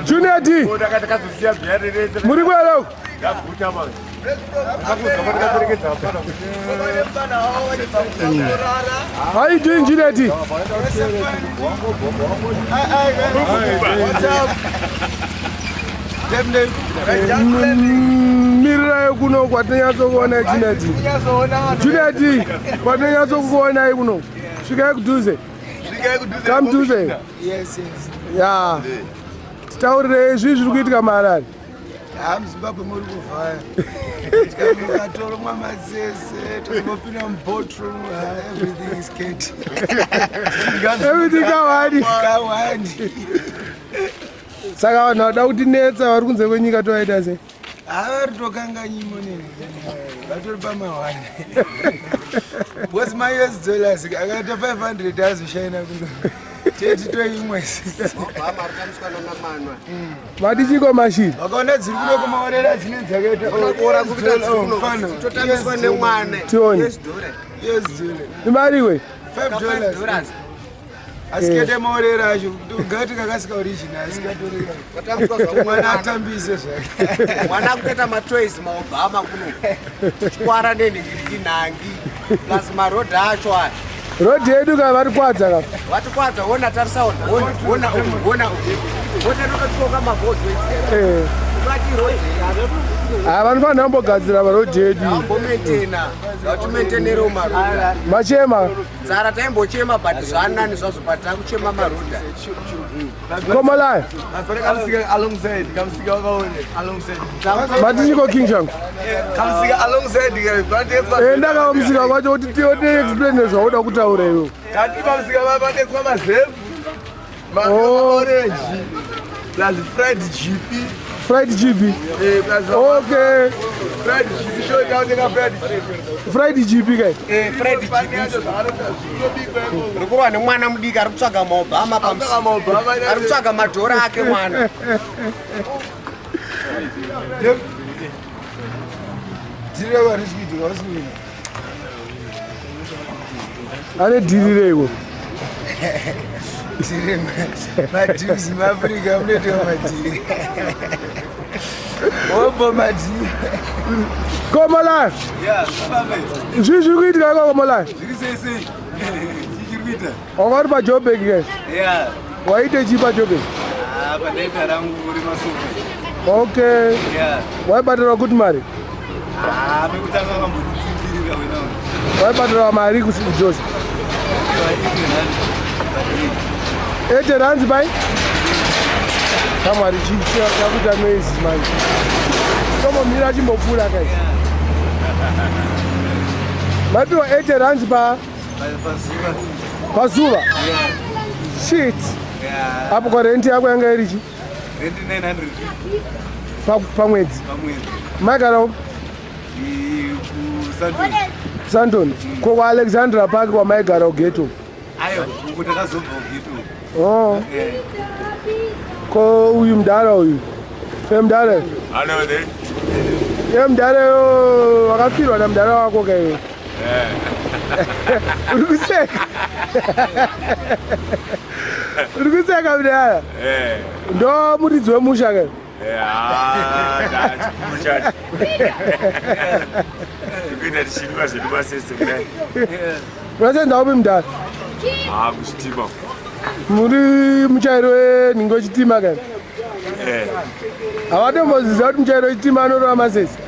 Junior D. Muri kwelo. How are you doing, Junior D? What's up? Mira kuno kwatinyaso kuona Junior D. Junior D, kwatinyaso kuona kuno. Svika kuduze. Come duze. Yes. Yeah. Taurire zviri kuitika maharare. Zimbabwe muri kuvhaya. Tikatoro mamazese, tikopinda mubotro, everything is keti. Everything kawani. Saka vanhu vada kutinetsa vari kunze kwenyika tovaita sei? Vari tokanganyimo nini. Vatori pamahwani. What's my US dollars? Akaita 500 azoshaina kuno. Vati chiko mashini. Vakaona dziri kuno kumaorera dzine dzakaita ora kuita dzino. Totamiswa nemwana. Tioni. Yes, Imariwe. $5. Asikete maorera acho ngati kakasika original asikatorera. Mwana atambise zvake. Mwana kuita matoys maobama kuno. Chikwara nenhingi. Plus maroad acho aya. Road yedu ka vari kwadza ka. Vari kwadza wona tarisa ona. Wona ndotoka mabhodzi. Vati road. Vanhu vanhambogadzira road yedu. Ambomentena. Vatimentenero maroad. Machema. Zara taimbochema but zvanani zvazvo but takuchema maroad. Komala. Kamsika alongside. Mati chiko King Shangu. Kamsika alongside. Ndakamusika kwacho kuti tione explain zvauda kutaura iwe. Kati kamsika vapande kwa mazembe. Orange. Plus fried GP. Fried GB. Okay. Fried GP. Show down the Fried GP guy. Fried GP. Rikuva nemwana mudiki ari kutsvaga maobama pamusi. Ari kutsvaga madhora ake mwana. Ane dhirireiko? Madhivi muAfrica munoitwa madhiri. Ombo madhiri. Komala. Zviri kuitika ka Komala? Wakari paJoburg ke? Waite chi paJoburg? Padaita rangu uri masuka. Okay. Waibhadharwa kuti mari? Pekutanga kambodzimbirira wena. Waibhadharwa mari kuJosi? 8 rands pai? Kamari chakuita mezi manje. Tombomira chimbopfuura kai. Mapiwa 8 rands pazuva. Shit. Apo kwa renti yako yanga iri chi? Renti 900 pamwedzi. Magara Sandton. Kwa Alexandra Park kwa maigara ghetto. Ayo, ukutakazobva ghetto. Oh. Ko uyu mdara uyu. Femdara. Hello there. Mdara wakafirwa na mdara wako kai. Urikuseka. Urikuseka mdara. Ndo muridzi wemusha kai. That's kuita tichidwa zvedu masese kudai. Unasenza upi mdara? Kuchitima. Muri muchairi wenhingo wechitima kai? Havatombozviziva kuti muchairi wechitima anorova masese?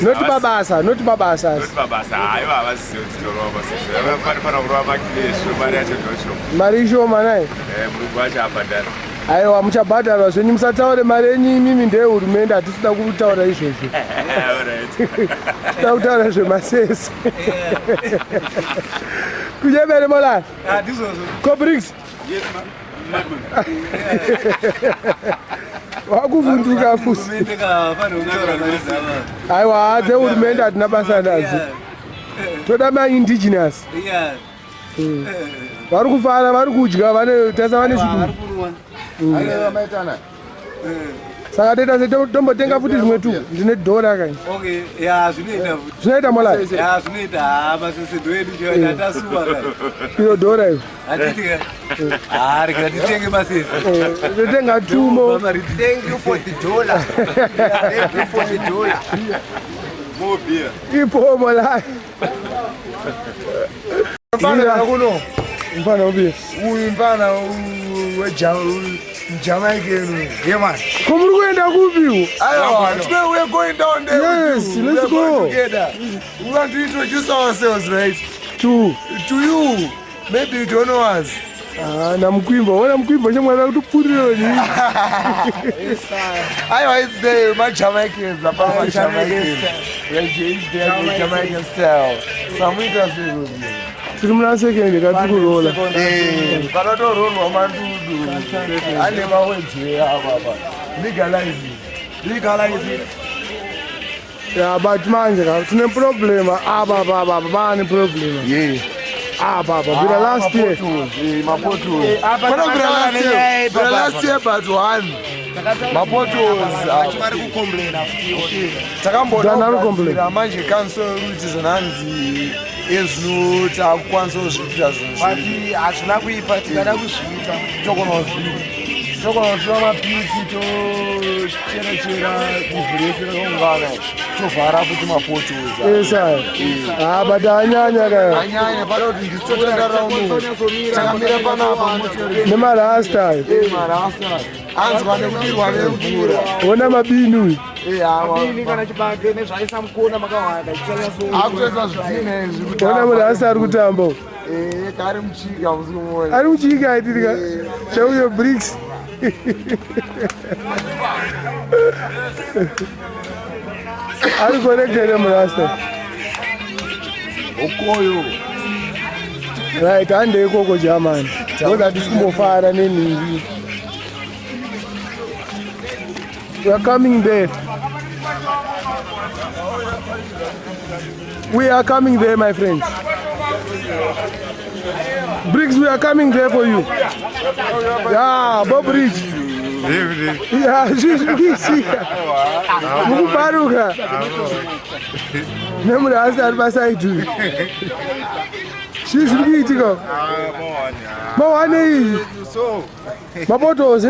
Noti mabasa. Noti mabasa. Haiwa havazivi kuti torova masese. Vanofanira kurova makileshi mari yacho ndoshoma. Mari ishoma nai? Mulungu wacho abhadhara. Aiwa muchabhadharwa zvenyu musataure mari yenyu imimi ndeyehurumende hatisida kutaura izvozvo. Tida kutaura zvemasese. Kunyemere Molana. Cobrix. Wakuvhunduka fusi. Aiwa dzehurumende hatina basa nadzo. Toda ma-indigenous. Vari kufara, vari kudya, tasa vane zvidu. Saka teta tombotenga futi zvimwe tu ndine dhora kai. Okay, ya zvinoita futi. Zvinoita molai. Ya zvinoita hama sese ndoedu chona tasuwa kai. Iyo dhora iyo. Atiti kai. Rega titenge masese. Totenga tumo. Thank you for the dollar. Thank you for the dollar. More beer. Ipo molai. Mfana kuno. Mfana ubi. Uyu mfana Jamaican. Yeah, man. Kumuri kuenda kupi? Today we are going down there. Yes, with you. let's go. Together. We want to introduce ourselves, right? To you. Maybe you don't know us. Na mkwimbo. Wana mkwimbo chamwana kutupuriro ni. It's the Jamaicans. About Jamaicans. Jamaican style. Some winter season. Sirimuna second katikurola. Panotorolwa mandudu. Ane mawenje baba. Legalize it. Yeah, but manje tune problem baba bani problem. Yeah. Baba bila last year. Mapoto. Last year but one. Mapoto Chimari kucomplain after. Takambona manje cancel routes zinanzi ezino takwanisa kuzviita zvinhu. But hazvina kuipa tikada kuzviita. Tokonotora mapisi tocherechera kuvhuresera kungana tovhara kuti mapotoza. Esa. But anyanya kai. Anyanya panoti ndisitotandarira uno. Takamira panapa Nemarasta. marasta. Anzwa nekudirwa nemvura. Ona mabinu. Ini kana chibage nezvaisa mukona makawanda chichanya akutoisa zvidhina izvi kuti Ona murasta ari kutamba. Kari muchika musikumona. Ari muchika aitirika. Chauyo bricks. Ari connected murasta. Okoyo. Right, hande ikoko German. Ngoda tisimbofara neningi. We are coming there. We are coming there, my friends. Briggs, we are coming there for you. Yeah, Bob Bridge. Yeah, she's Mubaruka. Remember, I started by side too. She's really go. Moani. Mapotos,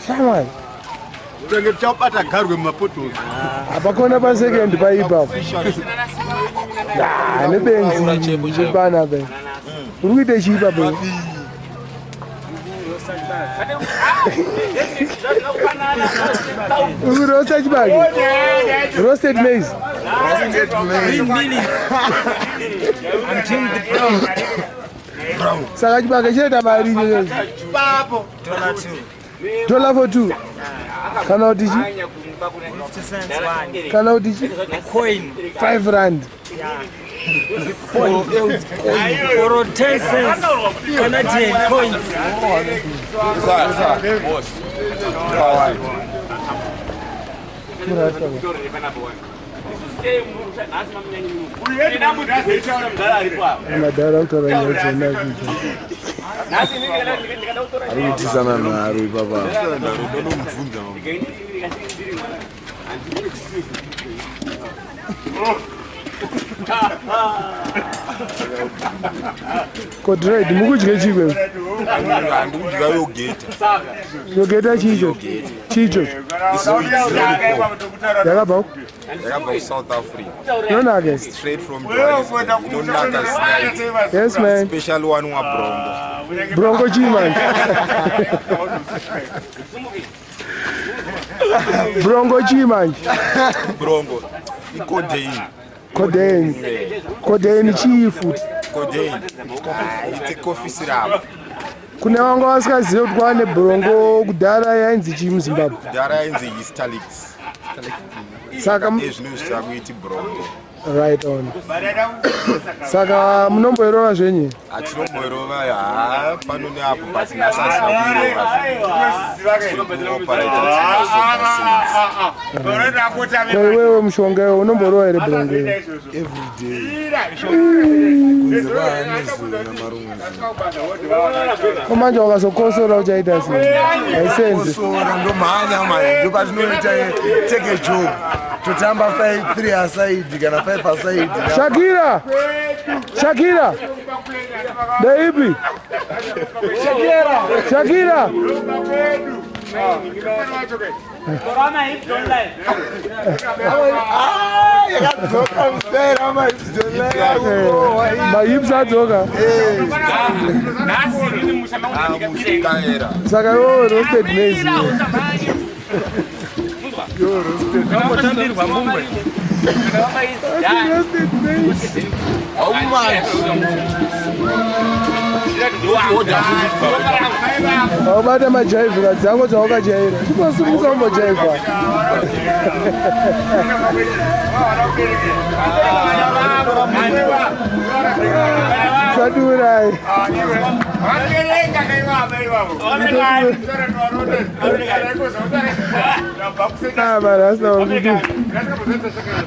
Shaman. Apakona pa second pa ipapo. Nebenzi chipana be. Urikuite chipa be. Roasted chibage. Roasted maize. Saka chibage cheta mari nyenyezi. $2 for 2. Kana utichi? 50 cents one. Kana utichi? Coin. 5 rand. For 10 cents Canadian coins. Madara utora nyachona. Arikutisana naro baba. Kodred mukudye chikwe. Ndikudya yogeta. Yogeta chicho. Chicho. Yakabva South Africa. Nonake. Straight from Johannesburg. Don't Yes man. special one wa Brongo. Brongo chiman. Brongo chiman. Brongo. Codeine. Codeine chifu. Codeine. It's a coffee syrup. Kune vanga vasikazive kuti kwane brongo kudhara yainzi chii muZimbabwe. Kudhara yainzi Starlix. Saka ezvino zvakuiti Brongo. Right on. Saka munomboerova zvenyu? Atinomboerova pano neapo pasina iwewe mushonga iwe unomborova here Brongo? Komanje wakazokosora uchaita sei? Haisense. Ndomhanya manje ndopatinoita take a job. Totamba 3 aside kana 5 aside. Shakira. Daibi. Shakira. My hips are dogga. Saka yo roasted maize. Yo roasted. Roasted maize. Oh my. Wabata majaiva dzangu dzawakajaira. Kupasimuka majaiva. Sadurai.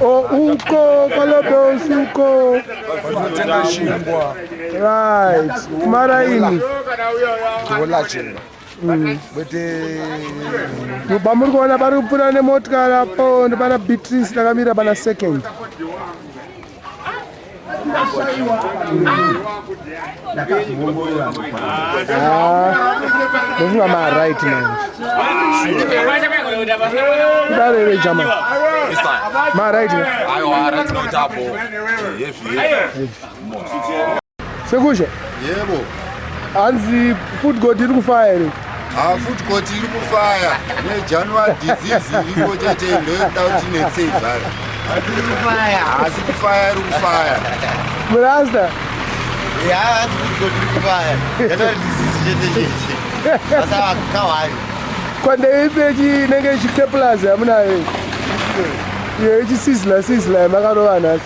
Oh, uko kolobos uko. Right. Maraini. Bamuri kuona pari kupfuura nemotikari apo ndipana Beatrice takamira pana second. Ndofunga ma-right man. Kudarere jama. Ma-right man. Sekusha? Yebo. Hanzi food court iri kufaya here. Food court iri kufaya. January disease iripo chete ndoda kuti netseva. Asi kufaya iri kufaya. Murasta? Ya, food court iri kufaya. January disease chete. Asa kawari. Kwande ipechi nenge chikeplaza yamunayo. Yo ichisizla makarova nasi.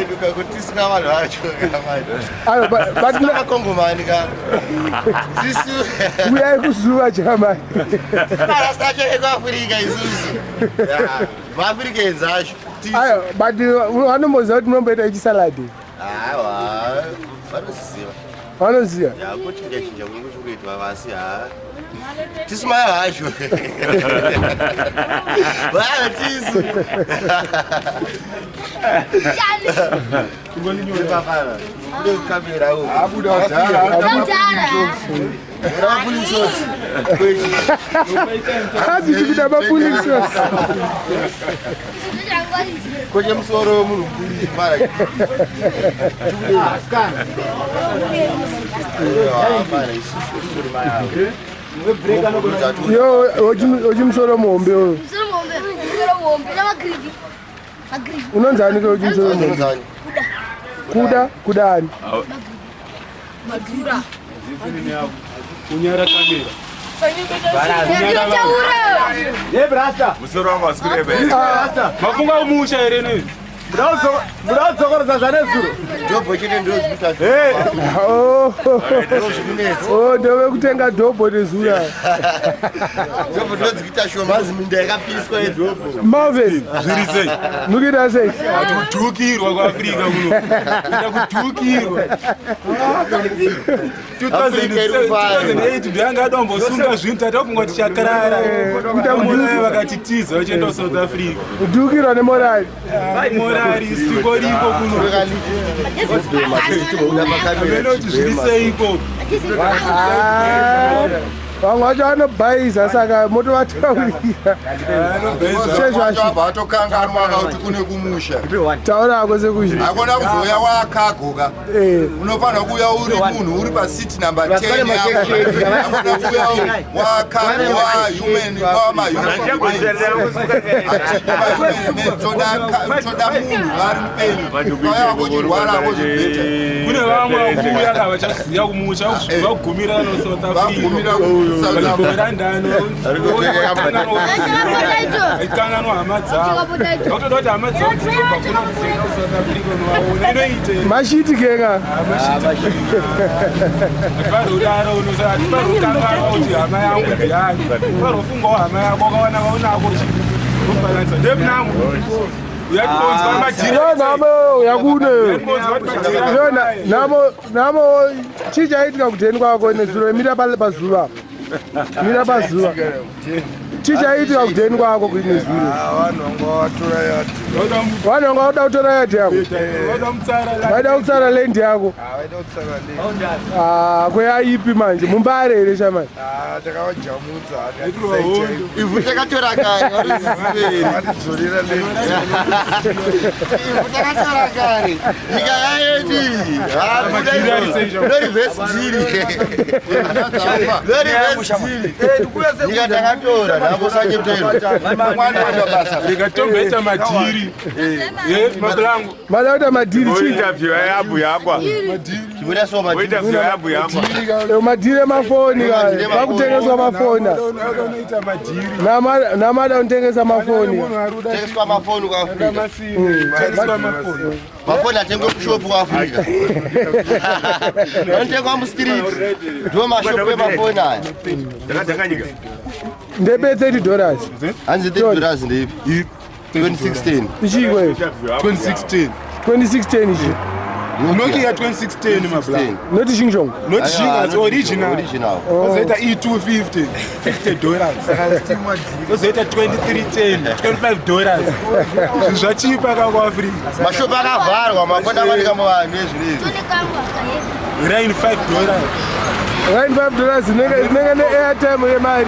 Duka kutisika vanhu vacho Ayo but makongomani ka zisu uyai kuzuva jamani. Rasta ekuafrika isusu maafricans acho. Ayo but vanomboziva kuti munomboita ichisaladi. Aiwa vanoziva. Vanoziva? Kuchinja kuri kuitwa vasi tisimaya hacho. Vaya tisu. Kamera huko. Abuda watala. Kazi tikida mapolisi. Kwenye msoro munhu mara. Yo ochimusoro muhombe uyu. Unonzani ke ochimusoro muhombe? Kudani? Madura. Unyara kamera. Brasta. Musoro wangu asikurebe. Mafunga umusha here nini? Mudadzokora zvanezuro. Dhobho chine ndozvita. Ndove kutenga dhobho nezura. Dhobho ndodzikuita shomazi minda yakapiswa yedhobho. Marvin. Zviri sei? Mukita sei? Kudhukirwa kuAfrika kuno. Kuda kudhukirwa. 2008 ndanga adombosunga zvinhu tatafunga tichakarara. Kuda vakatitiza vachienda kuSouth Africa. Kudhukirwa nemorali. Morali isikoriko kuno. Venoti zviri seiko? Vamwe vacho vanobhayiza saka motovataurira. Vatokanganwa kuti kune kumusha. Taurako sekusha. Hakuna kuzoya wakagoka. Unofanira kuuya uri munhu uri pasiti number 10 yako. Hakuna kuuya wakagwa human toda munhu vari mupenyu. Kwaya kuchirwara kuzvibhedha. Kune vamwe vakuuya kavachaziya kumusha kusvika kugumira noSouth Africa. ikanganwa hama dzavo vakutoti hama dzavo dzitobva kuna kuzenga South Africa unovaona inoite mashiti kenga atiparodaro atiparokanganwa kuti hama yangu ndiyani parofungawo hama yako wakawana vaunako chiubalanisa ndepinamo uyatibonzwa majira namo yakune namo chichaitika kudheni kwako nezuro mira pazuva chichaitika kudheni kwako nezuro vanonga vada kutora yadhi yako vaida kutsara lendi yako kweyaipi manje mumbare here shamani ivhu takatora kare takatora kare nyika yaedi nyika takatora ndikatombeta madhiri mabulangu madauta madhiri madhiri emafoni vakutengeswa mafoni namada kunotengesa mafoni mafoni atengwe kushopu kuafrica anotengwa mustriti ndo mashopu emafoni aya ndebe $30 hanzi $30 ndeipi 2016 ichikwe 2016 ichi Nokia 2016 mabulangu noti chingchong not shingas original ozoita E250 $50 ozoita $2310 $25 zvachipa kakuafrica mashopu akavharwa mafoni avanika muvanhu ezvinezvi rain $5 $5 inenge neairtime yemari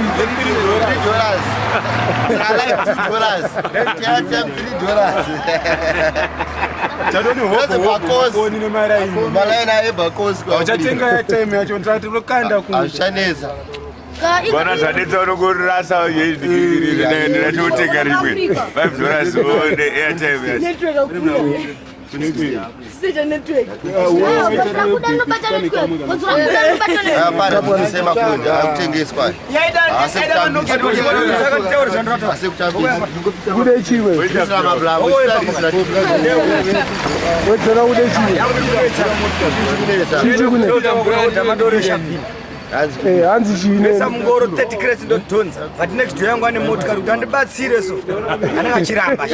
tadoni malaina ebhakosuchatenga airtime yacho ndatokanda azvichanetsa Bwana zadetsa unokurasa ndatotenga rimwe $5 one airtime yacho semafoni akutengeswa kude chiwe wedzera kude chiwe hanzi chine samungoro 30 crates ndodhonza but next yangu ane motikari kuti andibatsire so anenge achiramba